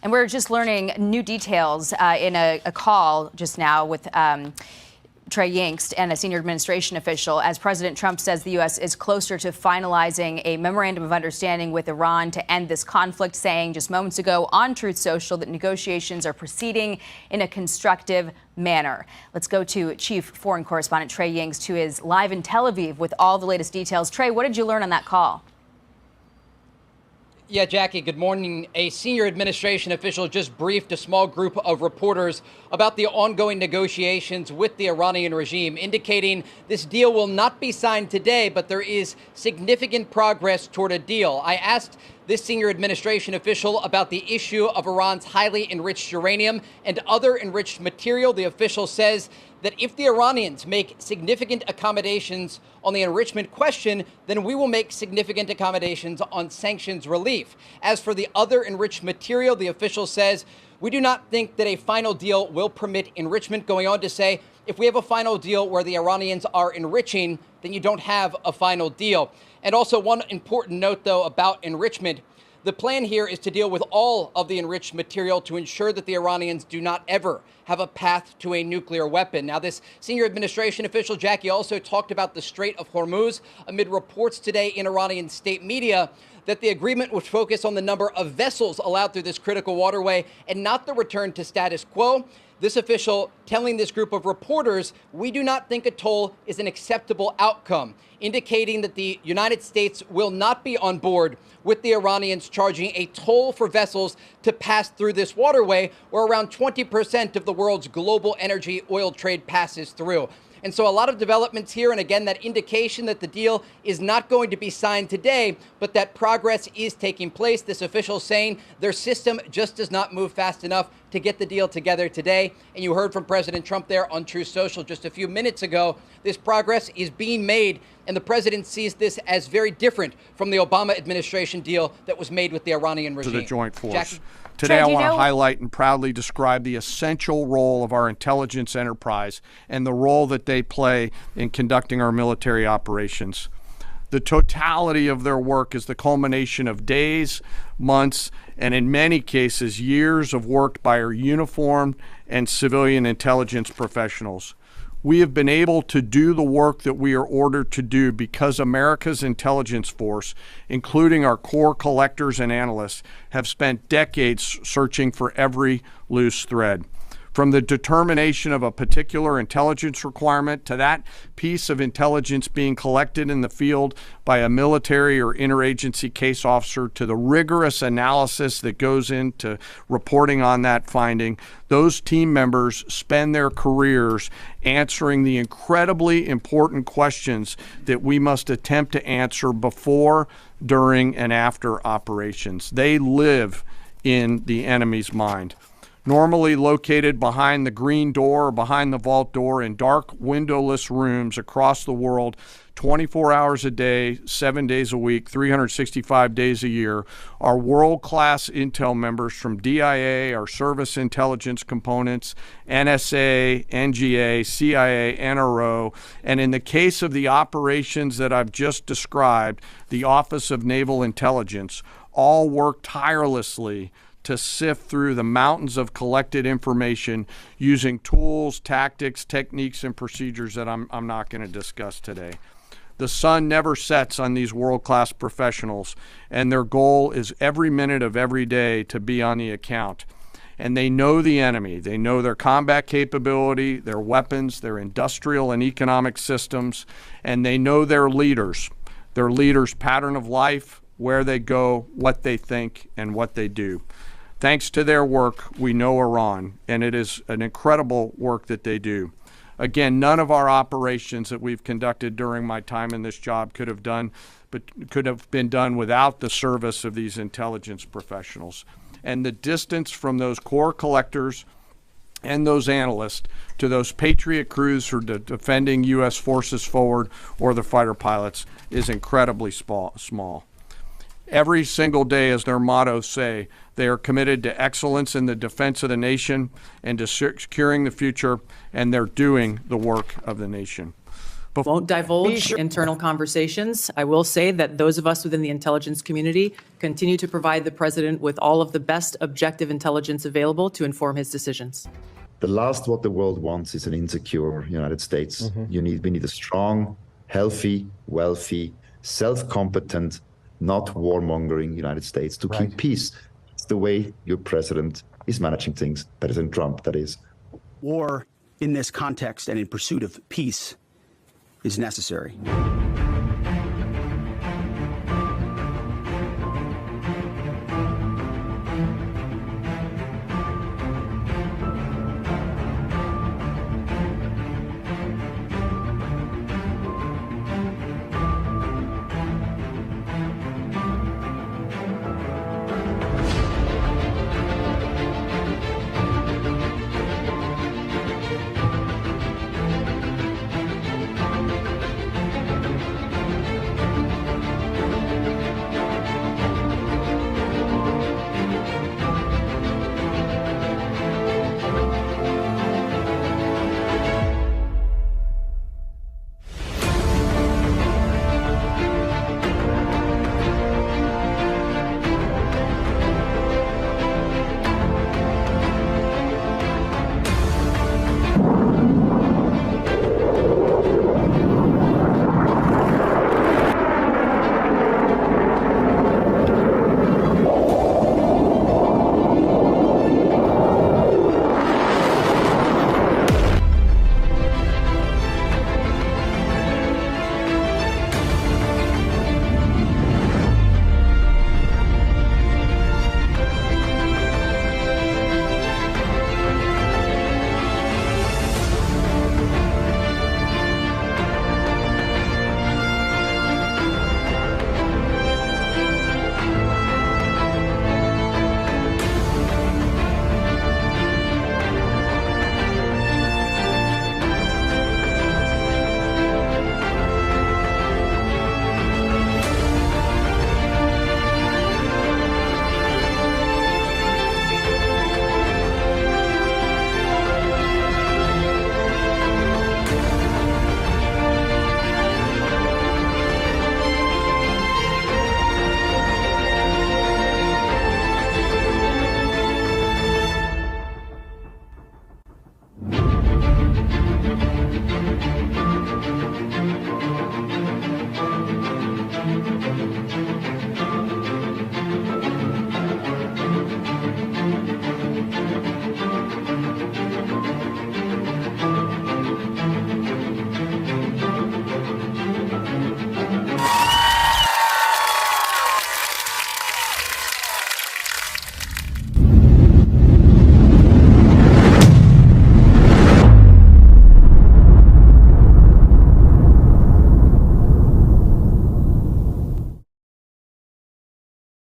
And we're just learning new details in a call just now with Trey Yingst and a senior administration official, as President Trump says the U.S. is closer to finalizing a memorandum of understanding with Iran to end this conflict, saying just moments ago on Truth Social that negotiations are proceeding in a constructive manner. Let's go to Chief Foreign Correspondent Trey Yingst, who is live in Tel Aviv with all the latest details. Trey, what did you learn on that call? Yeah, Jackie, good morning. A senior administration official just briefed a small group of reporters about the ongoing negotiations with the Iranian regime, indicating this deal will not be signed today, but there is significant progress toward a deal. I asked this senior administration official about the issue of Iran's highly enriched uranium and other enriched material. The official says that if the Iranians make significant accommodations on the enrichment question, then we will make significant accommodations on sanctions relief. As for the other enriched material, the official says, we do not think that a final deal will permit enrichment, going on to say, if we have a final deal where the Iranians are enriching, then you don't have a final deal. And also one important note, though, about enrichment. The plan here is to deal with all of the enriched material to ensure that the Iranians do not ever have a path to a nuclear weapon. Now, this senior administration official, Jackie, also talked about the Strait of Hormuz amid reports today in Iranian state media that the agreement would focus on the number of vessels allowed through this critical waterway and not the return to status quo. This official telling this group of reporters, we do not think a toll is an acceptable outcome, indicating that the United States will not be on board with the Iranians charging a toll for vessels to pass through this waterway, where around 20% of the world's global energy oil trade passes through. And so a lot of developments here, and again, that indication that the deal is not going to be signed today, but that progress is taking place. This official saying their system just does not move fast enough to get the deal together today. And you heard from President Trump there on Truth Social just a few minutes ago. This progress is being made, and the president sees this as very different from the Obama administration deal that was made with the Iranian regime. To the joint force. Jackie? Today, I want to highlight and proudly describe the essential role of our intelligence enterprise and the role that they play in conducting our military operations. The totality of their work is the culmination of days, months, and in many cases, years of work by our uniformed and civilian intelligence professionals. We have been able to do the work that we are ordered to do because America's intelligence force, including our core collectors and analysts, have spent decades searching for every loose thread. From the determination of a particular intelligence requirement to that piece of intelligence being collected in the field by a military or interagency case officer, to the rigorous analysis that goes into reporting on that finding, those team members spend their careers answering the incredibly important questions that we must attempt to answer before, during, and after operations. They live in the enemy's mind. Normally located behind the green door or behind the vault door in dark, windowless rooms across the world, 24 hours a day, 7 days a week, 365 days a year, are world-class intel members from DIA, our service intelligence components, NSA, NGA, CIA, NRO, and in the case of the operations that I've just described, the Office of Naval Intelligence, all work tirelessly to sift through the mountains of collected information using tools, tactics, techniques, and procedures that I'm not going to discuss today. The sun never sets on these world-class professionals, and their goal is every minute of every day to be on the account. And they know the enemy. They know their combat capability, their weapons, their industrial and economic systems, and they know their leaders' pattern of life, where they go, what they think, and what they do. Thanks to their work, we know Iran, and it is an incredible work that they do. Again, none of our operations that we've conducted during my time in this job could have been done without the service of these intelligence professionals. And the distance from those core collectors and those analysts to those Patriot crews who are defending U.S. forces forward or the fighter pilots is incredibly small. Every single day, as their mottos say, they are committed to excellence in the defense of the nation and to securing the future, and they're doing the work of the nation. Won't divulge internal conversations. I will say that those of us within the intelligence community continue to provide the president with all of the best objective intelligence available to inform his decisions. The last what the world wants is an insecure United States. We need a strong, healthy, wealthy, self-competent, not warmongering United States to keep peace. It's the way your president is managing things, President Trump, that is. War in this context and in pursuit of peace is necessary.